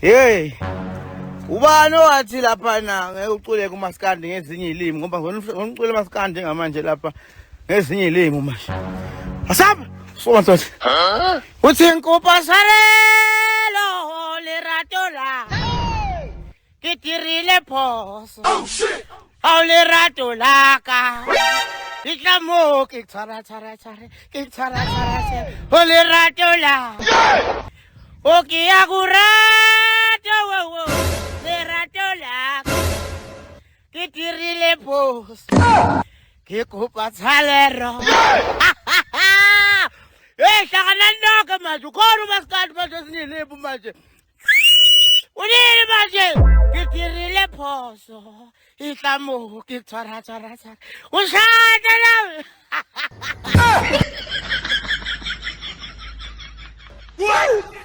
Hey, ubani owathi lapha na ngeke ucule kumaskandi ngezinye izilimi ngoba ngicule maskandi ngamanje lapha ngezinye izilimi manje. Asapha sonto. Uthi nkupasarelo leratola. Kitirile phoso. Oh shit. Awulerato laka. Ihlamo ke tsara. Olerato la. Okay, agurato wo. Lerato laka. Kitirile phoso. Ke kopa tsalero. Eh, hlangana nonke manje. Ukhona umaskandi manje ezinyelebu manje. Unini manje? Kitirile phoso. Ihlamo ke tsara. Ushada nawe. What?